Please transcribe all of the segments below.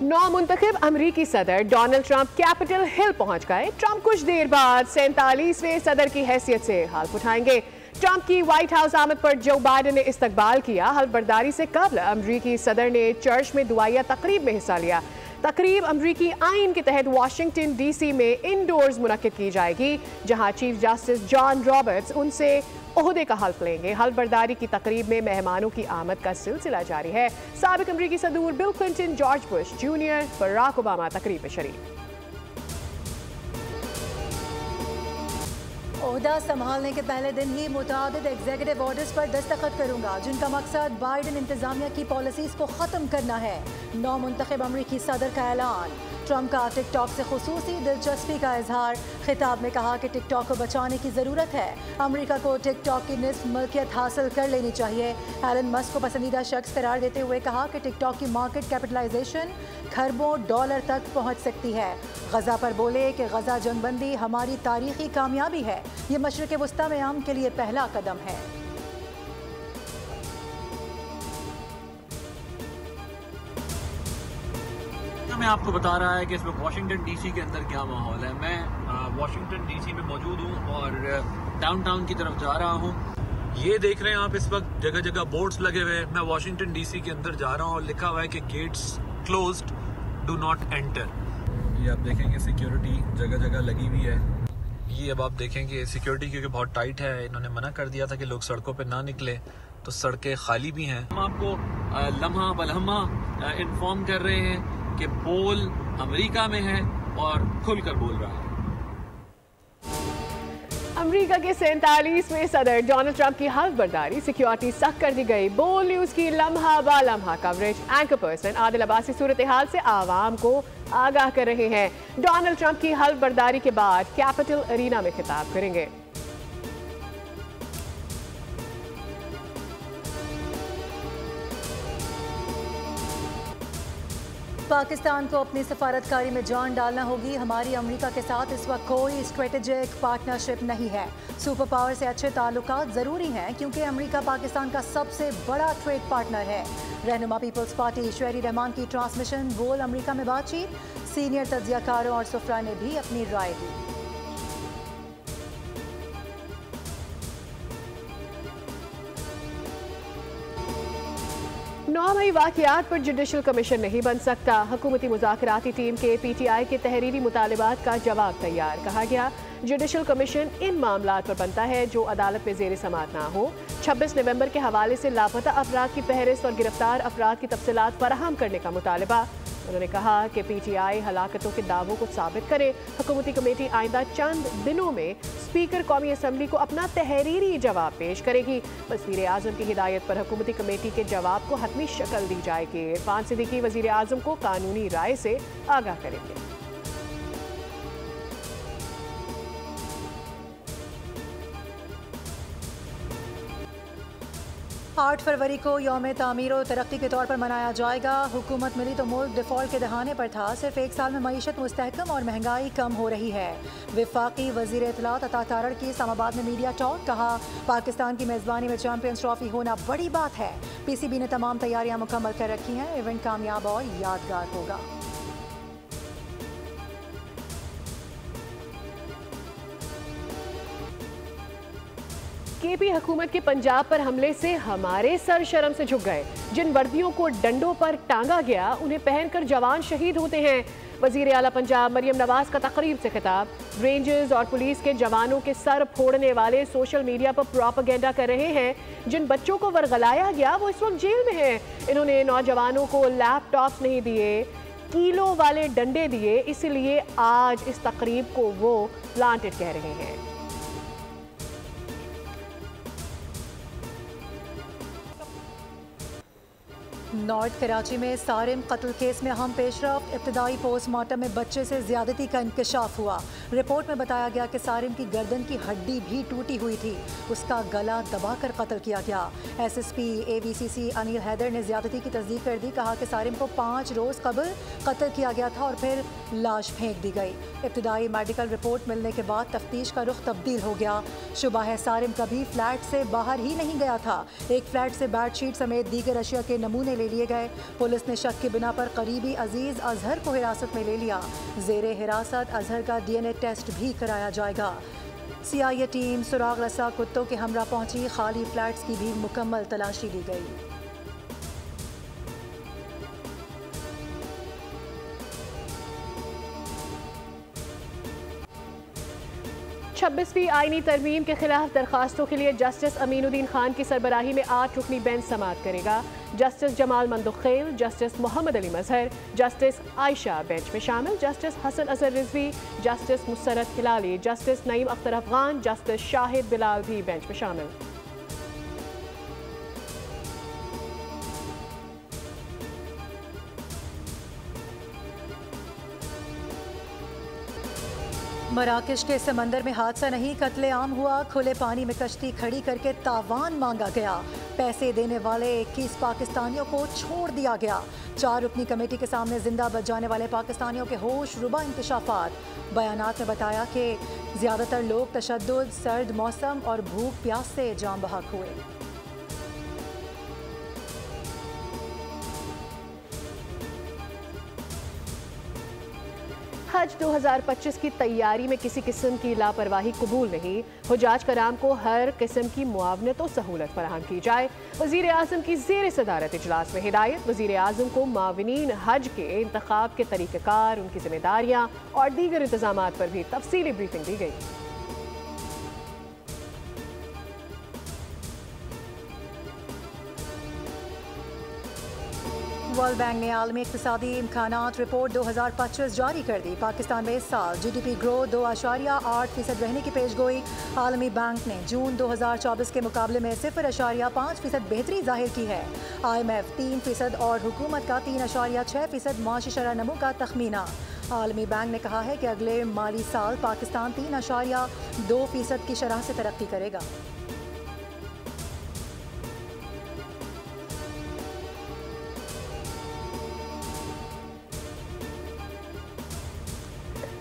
नौ मुंतखब अमरीकी सदर डोनाल्ड ट्रंप कैपिटल हिल पहुंच गए। ट्रंप कुछ देर बाद 47वें सदर की हैसियत से हल्फ उठाएंगे। ट्रंप की व्हाइट हाउस आमद पर जो बाइडेन ने इस्तकबाल किया। हल्फ बर्दारी से कबल अमरीकी सदर ने चर्च में दुआया तकरीब में हिस्सा लिया। तकरीब अमरीकी आइन के तहत वाशिंगटन डीसी में इंडोर्स मुनक्किद की जाएगी, जहां चीफ जस्टिस जॉन रॉबर्ट्स उनसे ओहदे का हल्फ लेंगे। हल्फ बर्दारी की तकरीब में मेहमानों की आमद का सिलसिला जारी है। साबिक अमरीकी सदूर Bill Clinton, George Bush junior, Barack Obama तकरीब में शरीक। ओहदा संभालने के पहले दिन ही मुतादिद एग्जीक्यूटिव ऑर्डर्स पर दस्तखत करूंगा, जिनका मकसद बाइडेन इंतजामिया की पॉलिसीज को ख़त्म करना है। नौ मुंतखब अमरीकी सदर का ऐलान। ट्रंप का टिकटॉक से खुसूसी दिलचस्पी का इजहार। खिताब में कहा कि टिकटॉक को बचाने की ज़रूरत है। अमरीका को टिकटॉक की निस्फ मल्कियत हासिल कर लेनी चाहिए। एलन मस्क को पसंदीदा शख्स करार देते हुए कहा कि टिकटॉक की मार्केट कैपिटलाइजेशन खरबों डॉलर तक पहुँच सकती है। गजा पर बोले कि गजा जंगबंदी हमारी तारीखी कामयाबी है। ये मशरिक़ वस्ता में अमन के लिए पहला कदम है। मैं आपको बता रहा है कि इस वक्त वाशिंगटन डीसी के अंदर क्या माहौल है। मैं वाशिंगटन डीसी में मौजूद हूँ और डाउनटाउन की तरफ जा रहा हूँ। ये देख रहे हैं आप, इस वक्त जगह जगह बोर्ड्स लगे हुए हैं। मैं वाशिंगटन डीसी के अंदर जा रहा हूँ और लिखा हुआ है कि gates closed, do not enter. ये आप देखेंगे सिक्योरिटी जगह जगह लगी हुई है। ये अब आप देखेंगे सिक्योरिटी क्योंकि बहुत टाइट है, इन्होंने मना कर दिया था कि लोग सड़कों पे ना निकले, तो सड़कें खाली भी हैं। हम आपको लम्हा बलहमा इन्फॉर्म कर रहे हैं कि पोल अमेरिका में है और खुलकर बोल रहा है। अमेरिका के 47वें सदर डोनाल्ड ट्रंप की हल्फ बर्दारी, सिक्योरिटी सख्त कर दी गई। बोल न्यूज की लम्हा बा लम्हा coverage. Anchor person Adil Abbasi सूरत हाल से आवाम को आगाह कर रहे हैं। डोनाल्ड ट्रंप की हल्फ बर्दारी के बाद कैपिटल अरीना में खिताब करेंगे। पाकिस्तान को अपनी सफारतकारी में जान डालना होगी। हमारी अमेरिका के साथ इस वक्त कोई स्ट्रेटेजिक पार्टनरशिप नहीं है। सुपर पावर से अच्छे ताल्लुकात ज़रूरी हैं क्योंकि अमेरिका पाकिस्तान का सबसे बड़ा ट्रेड पार्टनर है। रहनुमा पीपल्स पार्टी शहरी रहमान की ट्रांसमिशन बोल अमेरिका में बातचीत। सीनियर तज्जियाकारों और सुफरा ने भी अपनी राय दी। 9 मई वाक़ियात पर जुडिशल कमीशन नहीं बन सकता। हुकूमती मुज़ाकराती टीम के PTI के तहरीरी मुतालिबात का जवाब तैयार। कहा गया जुडिशल कमीशन इन मामलात पर बनता है जो अदालत में ज़ेर समाअत ना हो। 26 नवंबर के हवाले से लापता अफराद की फहरिस्त और गिरफ्तार अफराद की तफसीलात फराहम करने का मुतालबा। उन्होंने कहा कि PTI हलाकतों के दावों को साबित करे। हुकूमती कमेटी आइंदा चंद दिनों में स्पीकर कौमी असम्बली को अपना तहरीरी जवाब पेश करेगी। वज़ीर आज़म की हिदायत पर हुकूमती कमेटी के जवाब को हतमी शक्ल दी जाएगी। इरफान सिद्दीकी वज़ीर आज़म को कानूनी राय से आगाह करेंगे। 8 फरवरी को यौम तामीर और तरक्की के तौर पर मनाया जाएगा। हुकूमत मिली तो मुल्क डिफ़ॉल्ट के दहाने पर था। सिर्फ एक साल में मईशत मुस्तहकम और महंगाई कम हो रही है। वफाकी वज़ीर इत्तलात अता तारड़ की इस्लामाबाद में मीडिया टॉक। कहा पाकिस्तान की मेज़बानी में चैंपियंस ट्रॉफी होना बड़ी बात है। PCB ने तमाम तैयारियां मुकम्मल कर रखी हैं। इवेंट कामयाब और यादगार होगा। KP हुकूमत के पंजाब पर हमले से हमारे सर शर्म से झुक गए। जिन वर्दियों को डंडों पर टांगा गया उन्हें पहनकर जवान शहीद होते हैं। वज़ीर आला पंजाब मरियम नवाज का तकरीब से खिताब। रेंजर्स और पुलिस के जवानों के सर फोड़ने वाले सोशल मीडिया पर प्रोपेगेंडा कर रहे हैं। जिन बच्चों को वर्गलाया गया वो इस वक्त जेल में हैं। इन्होंने नौजवानों को लैपटॉप्स नहीं दिए, कीलों वाले डंडे दिए, इसलिए आज इस तकरीब को वो प्लांटेड कह रहे हैं। नॉर्थ कराची में सारिम कत्ल केस में अहम पेशरफ्त। इब्तदाई पोस्टमार्टम में बच्चे से ज्यादती का इंकशाफ हुआ। रिपोर्ट में बताया गया कि सारिम की गर्दन की हड्डी भी टूटी हुई थी। उसका गला दबाकर कत्ल किया गया। SSP AVCC अनिल हैदर ने ज्यादती की तस्दीक कर दी। कहा कि सारिम को 5 रोज़ कबल कत्ल किया गया था और फिर लाश फेंक दी गई। इब्तदाई मेडिकल रिपोर्ट मिलने के बाद तफ्तीश का रुख तब्दील हो गया। शुबा है सारिम कभी फ्लैट से बाहर ही नहीं गया था। एक फ्लैट से बेडशीट समेत दीगर अशिया के नमूने ले लिए गए। पुलिस ने शक की बिना पर करीबी अजीज अजहर को हिरासत में ले लिया। जेरे हिरासत अजहर का DNA टेस्ट भी कराया जाएगा। CIA टीम सुराग रसा कुत्तों के हमरा पहुंची। खाली फ्लैट्स की भी मुकम्मल तलाशी ली गई। 26वीं आईनी तरमीम के खिलाफ दरखास्तों के लिए जस्टिस अमीनुद्दीन खान की सरबराही में 8 रुकनी बेंच समाअत करेगा। Justice Jamal Mandokhel, justice Mohammad Ali Mazhar, justice Ayesha bench में शामिल, justice Hasan Azhar Rizvi, justice Musarrat Hilali, justice Naeem Akhtar Afghan, justice Shahid Bilal भी बेंच में शामिल। मराकश के समंदर में हादसा नहीं, कत्लेआम हुआ। खुले पानी में कश्ती खड़ी करके तावान मांगा गया। पैसे देने वाले 21 पाकिस्तानियों को छोड़ दिया गया। 4 रुकनी कमेटी के सामने जिंदा बच जाने वाले पाकिस्तानियों के होश रुबा इंकशाफात। बयानात में बताया कि ज्यादातर लोग तशद्दुद, सर्द मौसम और भूख प्यास से जान बहक हुए। हज 2025 की तैयारी में किसी किस्म की लापरवाही कबूल नहीं। हुजाज कराम को हर किस्म की मुआवनत और सहूलत फराहम की जाए। वज़ीर आज़म की ज़ेर सदारत इजलास में हिदायत। वज़ीर आज़म को माविनीन हज के इंतखाब के तरीक़ेकार, उनकी जिम्मेदारियाँ और दीगर इंतजामात पर भी तफसीली ब्रीफिंग दी गई। वर्ल्ड बैंक ने आलमी इक़्तिसादी इम्कानात रिपोर्ट 2025 जारी कर दी। पाकिस्तान में इस साल GDP ग्रोथ 2.8% रहने की पेशगोई। आलमी बैंक ने जून 2024 के मुकाबले में 0.5% बेहतरी जाहिर की है। IMF 3% और हुकूमत का 3.6% माशी शरह नमू का तखमीना। आलमी बैंक ने कहा है कि अगले माली साल पाकिस्तान 3.2% की शरह से तरक्की करेगा।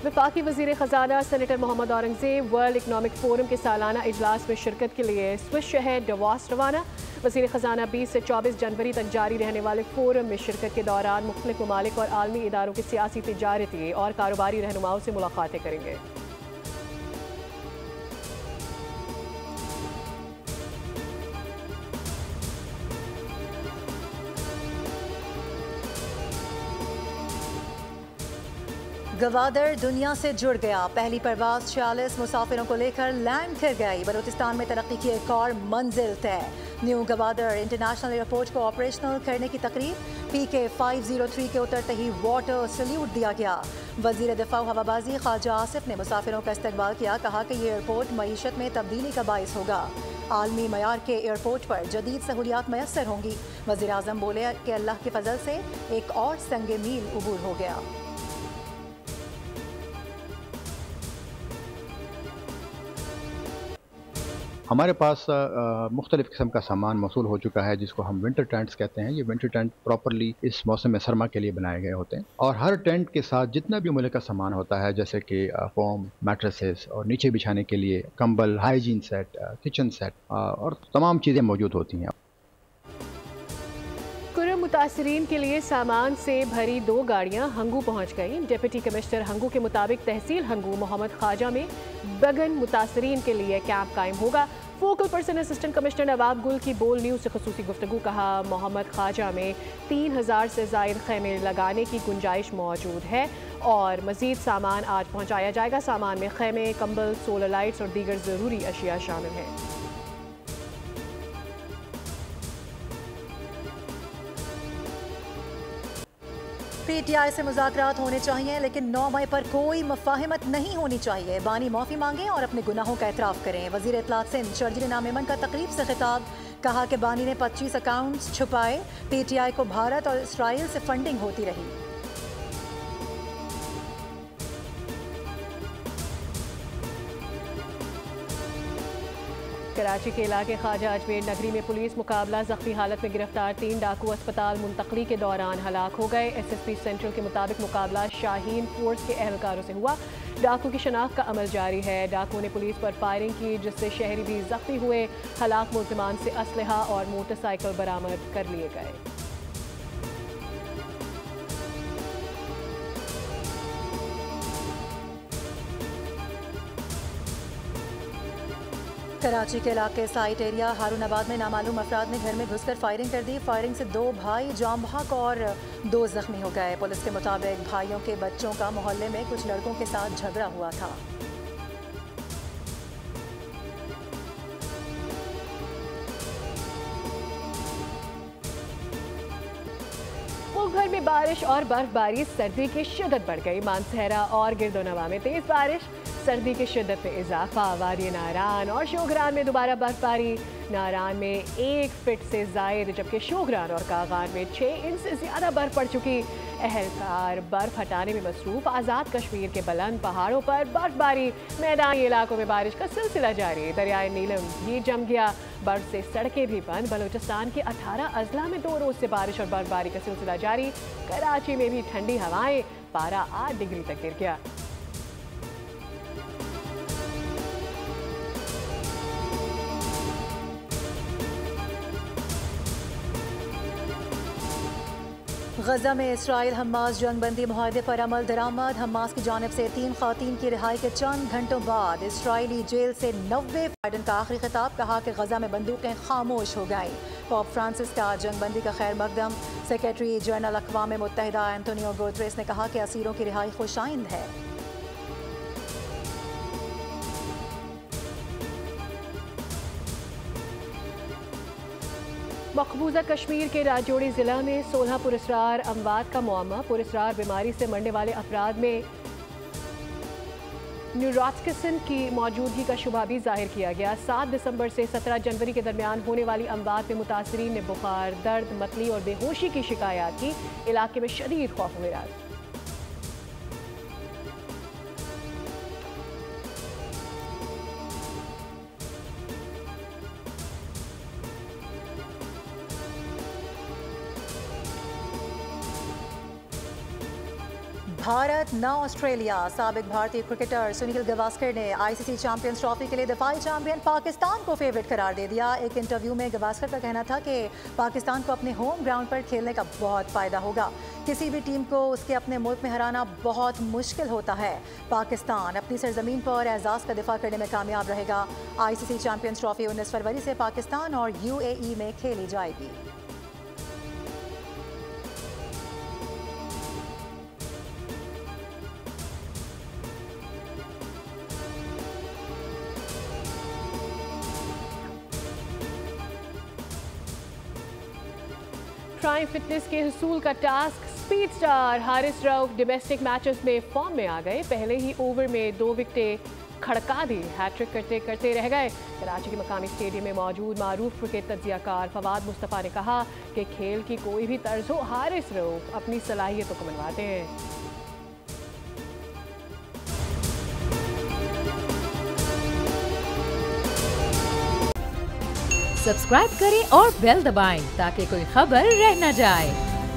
वफाकी वज़ीर ख़जाना senator Mohammad Aurangzeb World Economic Forum के सालाना इजलास में शिरकत के लिए स्विस शहर डवास रवाना। वज़ीर ख़जाना 20 से 24 जनवरी तक जारी रहने वाले फ़ोरम में शिरकत के दौरान मुख्तलिफ ममालिक और आलमी इदारों के सियासी, तिजारती और कारोबारी रहनुमाओं से मुलाकातें करेंगे। गवादर दुनिया से जुड़ गया। पहली परवाज 46 मुसाफिरों को लेकर लैंड कर गई। बलूचिस्तान में तरक्की की एक और मंजिल तय। न्यू गवादर इंटरनेशनल एयरपोर्ट को ऑपरेशनल करने की तकरीब। PK 503 के उतरते ही वाटर सल्यूट दिया गया। वजीर दिफा हवाबाजी ख्वाजा आसिफ ने मुसाफिरों का इस्तकबाल किया। कहा कि ये एयरपोर्ट मईशत में तब्दीली का बाइस होगा। आलमी मयार के एयरपोर्ट पर जदीद सहूलियात मैसर होंगी। वज़ीर आज़म बोले कि अल्लाह के फजल से एक और संगे मील उबूर हो गया। हमारे पास मुख्तलिफ़ किस्म का सामान मौसूल हो चुका है जिसको हम विंटर टेंट्स कहते हैं। ये विंटर टेंट प्रॉपरली इस मौसम सरमा के लिए बनाए गए होते हैं और हर टेंट के साथ जितना भी मूल्य का सामान होता है जैसे कि फोम, मैट्रेसेस और नीचे बिछाने के लिए कंबल, हाइजीन सेट, किचन सेट और तमाम चीज़ें मौजूद होती हैं। मुतासरीन के लिए सामान से भरी 2 गाड़ियां हंगू पहुंच गईं। डिप्टी कमिश्नर हंगू के मुताबिक तहसील हंगू मोहम्मद ख्वाजा में बगन मुतासरीन के लिए कैंप कायम होगा। फोकल पर्सन असिस्टेंट कमिश्नर नवाब गुल की बोल न्यूज़ से खसूसी गुफ्तगू। कहा मोहम्मद ख्वाजा में 3000 से ज़ायद खैमे लगाने की गुंजाइश मौजूद है और मज़ीद सामान आज पहुँचाया जाएगा। सामान में खैमे, कंबल, सोलर लाइट्स और दीगर ज़रूरी अशिया शामिल हैं। PTI से मुज़ाकरात होने चाहिए लेकिन 9 मई पर कोई मुफ़ाहिमत नहीं होनी चाहिए। बानी माफ़ी मांगे और अपने गुनाहों का एतराफ़ करें। वज़ीर इत्तलात सिंध शर्जील नामेमन का तकरीब से खिताब। कहा कि बानी ने 25 अकाउंट्स छुपाए। PTI को भारत और इसराइल से फंडिंग होती रही। कराची के इलाके ख्वाजा अजमेर नगरी में पुलिस मुकाबला। जख्मी हालत में गिरफ्तार 3 डाकू अस्पताल मुंतकली के दौरान हलाक हो गए। SSP सेंट्रल के मुताबिक मुकाबला शाहीन फोर्स के अहलकारों से हुआ। डाकू की शनाख्त का अमल जारी है। डाकू ने पुलिस पर फायरिंग की जिससे शहरी भी जख्मी हुए। हलाक मुल्जिमान से असलहा और मोटरसाइकिल बरामद कर लिए गए। कराची के इलाके साइट एरिया हारूनाबाद में नामालूम अफराद ने घर में घुसकर फायरिंग कर दी। फायरिंग से 2 भाई जाम बहक और 2 जख्मी हो गए। पुलिस के मुताबिक भाइयों के बच्चों का मोहल्ले में कुछ लड़कों के साथ झगड़ा हुआ था। मुल्क भर में बारिश और बर्फबारी, सर्दी की शिद्दत बढ़ गई। मानसहरा और गिरदोनवा में तेज बारिश, सर्दी की शिद्दत में इजाफा। वादी नारान और शोगरान में दोबारा बर्फबारी। नारान में 1 फीट से जायद, जबकि शोगरान और कागान में 6 इंच से ज्यादा बर्फ पड़ चुकी। अहलकार बर्फ हटाने में मसरूफ। आज़ाद कश्मीर के बुलंद पहाड़ों पर बर्फबारी, मैदानी इलाकों में बारिश का सिलसिला जारी। दरियाए नीलम भी जम गया, बर्फ से सड़कें भी बंद। बलूचिस्तान के 18 अजला में 2 रोज से बारिश और बर्फबारी का सिलसिला जारी। कराची में भी ठंडी हवाएं, पारा 8 डिग्री तक गिर गया। गजा में इसराइल हमास जंगबंदी मुआहदे पर अमल दरामद। हमास की जानिब से 3 ख़वातीन की रिहाई के चंद घंटों बाद इसराइली जेल से 90। बाइडन का आखिरी खिताब, कहा कि गजा में बंदूकें खामोश हो गईं। पोप फ्रांसिस का जंगबंदी का खैर मकदम। सेक्रेटरी जनरल अक़वाम मुत्तहिदा एंटोनियो गुतरेस ने कहा कि असीरों की रिहाई खुशाइंद है। मकबूजा कश्मीर के राजौरी जिला में 16 पुरस्कार अमवात का मुआमा। पुरस्कार बीमारी से मरने वाले अफराद में न्यूरोटॉक्सिन की मौजूदगी का शुबा भी जाहिर किया गया। 7 दिसंबर से 17 जनवरी के दरमियान होने वाली अमवात में मुतासरीन ने बुखार, दर्द, मतली और बेहोशी की शिकायत की। इलाके में शदीद खौफ वराज। भारत न ऑस्ट्रेलिया। साबिक भारतीय क्रिकेटर सुनील गावस्कर ने आईसीसी चैंपियंस ट्रॉफी के लिए दफाई चैंपियन पाकिस्तान को फेवरेट करार दे दिया। एक इंटरव्यू में गावस्कर का कहना था कि पाकिस्तान को अपने होम ग्राउंड पर खेलने का बहुत फ़ायदा होगा। किसी भी टीम को उसके अपने मुल्क में हराना बहुत मुश्किल होता है। पाकिस्तान अपनी सरजमीन पर एजाज़ का दिफा करने में कामयाब रहेगा। आईसीसी चैंपियंस ट्रॉफी 19 फरवरी से पाकिस्तान और यूएई में खेली जाएगी। प्राइम फिटनेस के हुसूल का task. Speed star Haris Rauf domestic matches में फॉर्म में आ गए। पहले ही ओवर में 2 विकेटें खड़का दी। हैट्रिक करते करते रह गए। कराची के मकामी स्टेडियम में मौजूद मारूफ क्रिकेट तज्जियाकार फवाद मुस्तफ़ा ने कहा कि खेल की कोई भी तर्ज हो, हारिस रऊफ अपनी सलाहियतों को मनवाते हैं। सब्सक्राइब करें और बेल दबाएं ताकि कोई खबर रह न जाए।